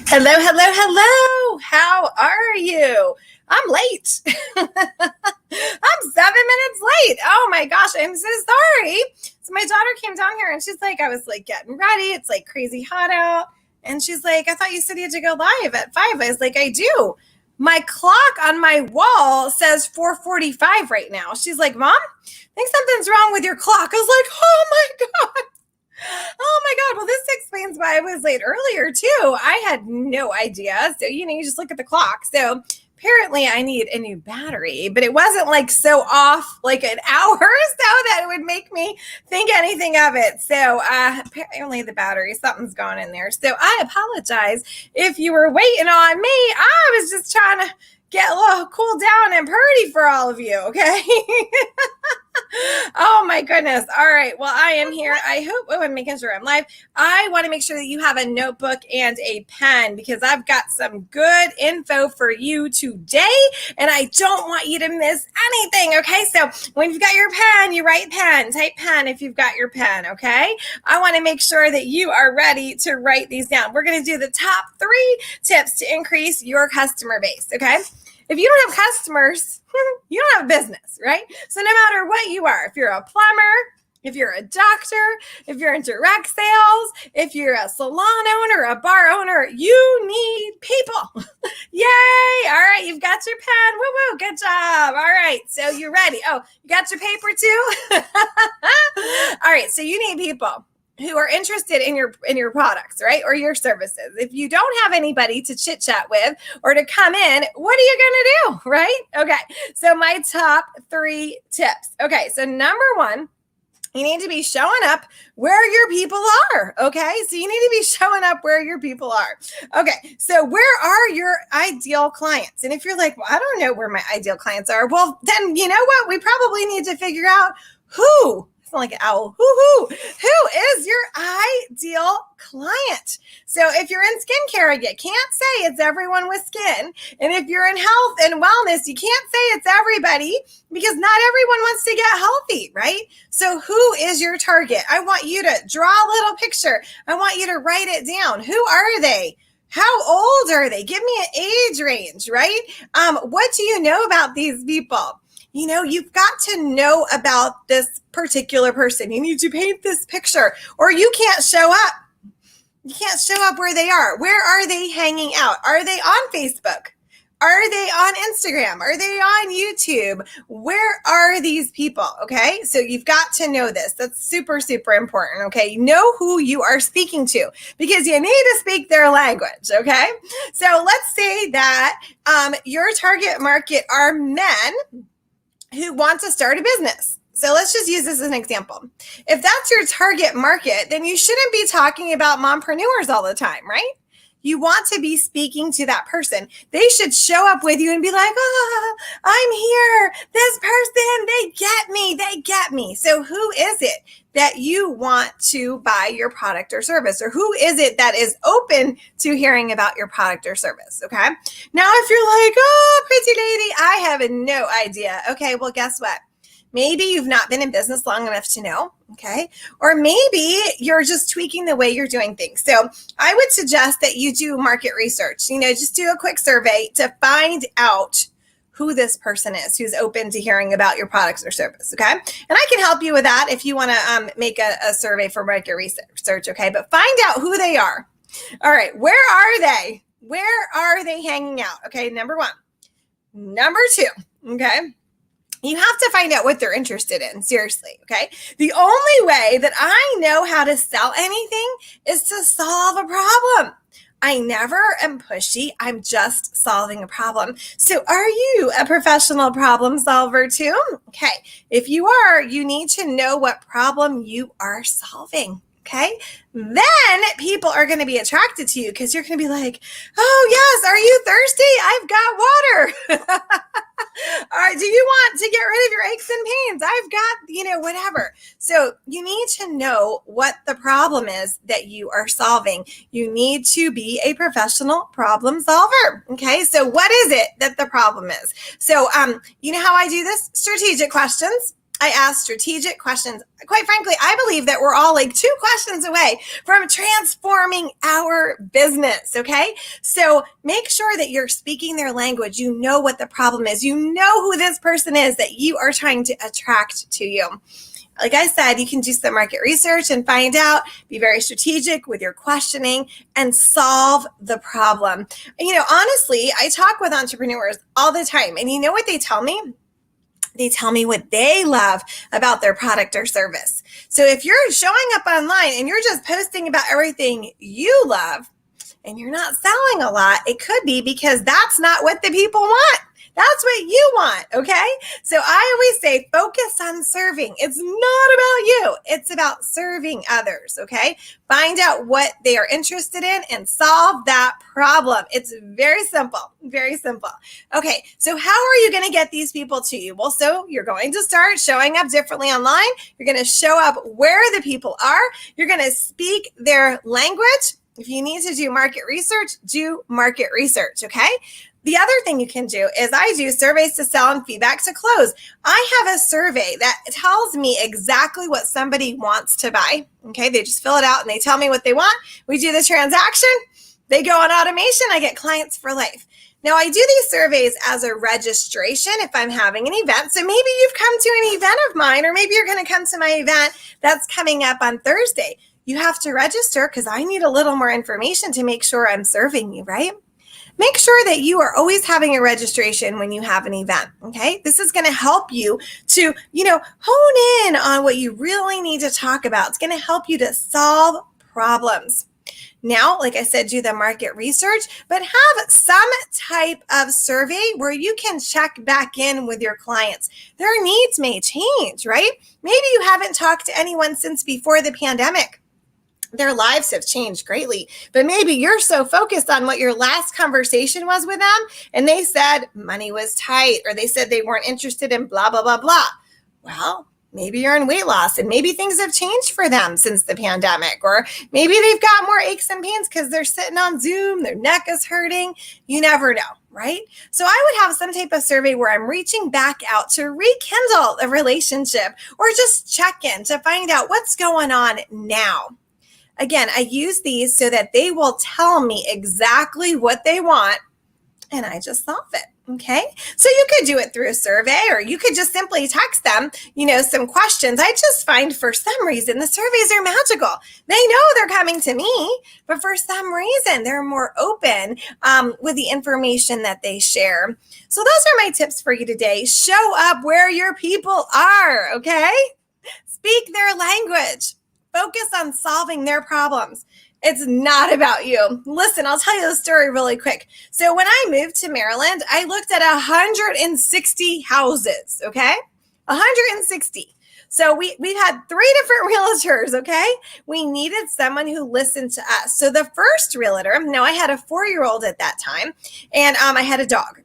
Hello, hello, hello. How are you? I'm late. I'm 7 minutes late. Oh my gosh, I'm so sorry. So my daughter came down here and she's like, I was like getting ready. It's like crazy hot out. And she's like, I thought you said you had to go live at 5. I was like, I do. My clock on my wall says 4:45 right now. She's like, Mom, I think something's wrong with your clock. I was like, oh my God. Oh my God. Well, this explains why I was late earlier too. I had no idea. So, you just look at the clock. So apparently I need a new battery, but it wasn't like so off like an hour or so that it would make me think anything of it. So apparently the battery, something's gone in there. So I apologize if you were waiting on me. I was just trying to get a little cool down and pretty for all of you. Okay. Oh my goodness. All right. Well, I am here. I hope I'm making sure I'm live. I want to make sure that you have a notebook and a pen because I've got some good info for you today and I don't want you to miss anything. Okay. So when you've got your pen, you write pen, type pen if you've got your pen. Okay. I want to make sure that you are ready to write these down. We're going to do the top 3 tips to increase your customer base. Okay. If you don't have customers, you don't have a business, right? So no matter what you are, if you're a plumber, if you're a doctor, if you're in direct sales, if you're a salon owner, a bar owner, you need people. Yay. All right. You've got your pen. Woo woo. Good job. All right. So you're ready. Oh, you got your paper too? All right. So you need people who are interested in your products, right? Or your services. If you don't have anybody to chit chat with or to come in, what are you going to do, right? Okay. So my top 3 tips. Okay. So number 1, you need to be showing up where your people are. Okay. So you need to be showing up where your people are. Okay. So where are your ideal clients? And if you're like, well, I don't know where my ideal clients are. Well, then you know what? We probably need to figure out who. Like an owl. Who is your ideal client? So if you're in skincare, you can't say it's everyone with skin. And if you're in health and wellness, you can't say it's everybody because not everyone wants to get healthy, right? So who is your target? I want you to draw a little picture. I want you to write it down. Who are they? How old are they? Give me an age range, right? What do you know about these people? You've got to know about this particular person. You need to paint this picture or you can't show up. You can't show up where they are. Where are they hanging out? Are they on Facebook? Are they on Instagram? Are they on YouTube? Where are these people? Okay. So you've got to know this. That's super, super important. Okay. Know who you are speaking to because you need to speak their language. Okay. So let's say that your target market are men who want to start a business. So let's just use this as an example. If that's your target market, then you shouldn't be talking about mompreneurs all the time, right? You want to be speaking to that person. They should show up with you and be like, oh, I'm here. This person, they get me. So who is it that you want to buy your product or service? Or who is it that is open to hearing about your product or service? Okay. Now, if you're like, oh, pretty lady, I have no idea. Okay. Well, guess what? Maybe you've not been in business long enough to know, okay? Or maybe you're just tweaking the way you're doing things. So I would suggest that you do market research. Just do a quick survey to find out who this person is who's open to hearing about your products or service, okay? And I can help you with that if you want to make a survey for market research, okay? But find out who they are. All right, where are they? Where are they hanging out? Okay, number 1. Number 2, okay? You have to find out what they're interested in. Seriously. Okay. The only way that I know how to sell anything is to solve a problem. I never am pushy. I'm just solving a problem. So are you a professional problem solver too? Okay. If you are, you need to know what problem you are solving. Okay. Then people are going to be attracted to you because you're going to be like, oh yes, are you thirsty? I've got water. Or do you want to get rid of your aches and pains? I've got, whatever. So you need to know what the problem is that you are solving. You need to be a professional problem solver. Okay. So what is it that the problem is? So, you know how I do this? Strategic questions. I ask strategic questions. Quite frankly, I believe that we're all like 2 questions away from transforming our business, okay? So make sure that you're speaking their language. You know what the problem is. You know who this person is that you are trying to attract to you. Like I said, you can do some market research and find out, be very strategic with your questioning and solve the problem. Honestly, I talk with entrepreneurs all the time, and you know what they tell me? They tell me what they love about their product or service. So if you're showing up online and you're just posting about everything you love and you're not selling a lot, it could be because that's not what the people want. That's what you want, okay? So I always say focus on serving. It's not about you. It's about serving others, okay? Find out what they are interested in and solve that problem. It's very simple, very simple. Okay, so how are you going to get these people to you? Well, so you're going to start showing up differently online. You're going to show up where the people are. You're going to speak their language. If you need to do market research, do market research, okay? The other thing you can do is I do surveys to sell and feedback to close. I have a survey that tells me exactly what somebody wants to buy. Okay, they just fill it out and they tell me what they want. We do the transaction. They go on automation. I get clients for life. Now, I do these surveys as a registration if I'm having an event. So maybe you've come to an event of mine, or maybe you're going to come to my event that's coming up on Thursday. You have to register because I need a little more information to make sure I'm serving you, right? Make sure that you are always having a registration when you have an event, okay? This is going to help you to, hone in on what you really need to talk about. It's going to help you to solve problems. Now, like I said, do the market research, but have some type of survey where you can check back in with your clients. Their needs may change, right? Maybe you haven't talked to anyone since before the pandemic. Their lives have changed greatly, but maybe you're so focused on what your last conversation was with them, and they said money was tight, or they said they weren't interested in blah, blah, blah, blah. Well, maybe you're in weight loss, and maybe things have changed for them since the pandemic, or maybe they've got more aches and pains because they're sitting on Zoom, their neck is hurting. You never know, right? So I would have some type of survey where I'm reaching back out to rekindle a relationship or just check in to find out what's going on now. Again, I use these so that they will tell me exactly what they want, and I just solve it, okay? So you could do it through a survey, or you could just simply text them, some questions. I just find for some reason the surveys are magical. They know they're coming to me, but for some reason they're more open with the information that they share. So those are my tips for you today. Show up where your people are, okay? Speak their language. Focus on solving their problems. It's not about you. Listen, I'll tell you the story really quick. So when I moved to Maryland, I looked at 160 houses, okay? 160. So we've had 3 different realtors, okay? We needed someone who listened to us. So the first realtor, now I had a 4-year-old at that time, and I had a dog.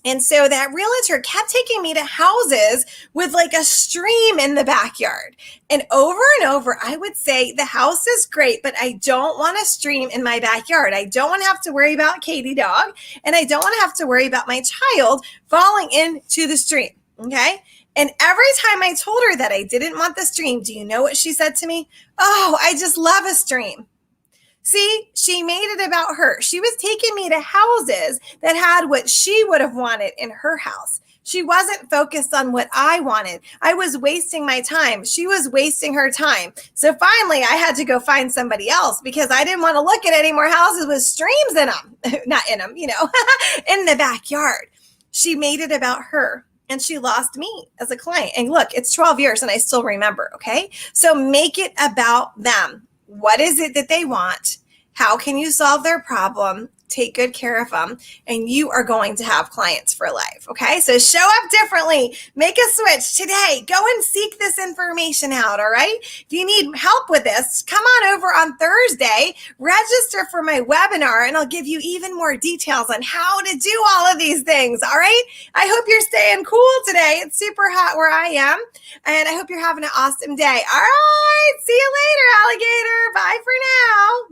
And so that realtor kept taking me to houses with like a stream in the backyard. And over, I would say the house is great, but I don't want a stream in my backyard. I don't want to have to worry about Katie dog, and I don't want to have to worry about my child falling into the stream, okay? And every time I told her that I didn't want the stream, do you know what she said to me? Oh, I just love a stream. See, she made it about her. She was taking me to houses that had what she would have wanted in her house. She wasn't focused on what I wanted. I was wasting my time. She was wasting her time. So finally, I had to go find somebody else because I didn't want to look at any more houses with streams in them. Not in them, in the backyard. She made it about her. And she lost me as a client. And look, it's 12 years and I still remember, okay? So make it about them. What is it that they want? How can you solve their problem? Take good care of them, and you are going to have clients for life, okay? So show up differently. Make a switch today. Go and seek this information out, all right? If you need help with this, come on over on Thursday, register for my webinar, and I'll give you even more details on how to do all of these things, all right? I hope you're staying cool today. It's super hot where I am, and I hope you're having an awesome day. All right, see you later, alligator. Bye for now.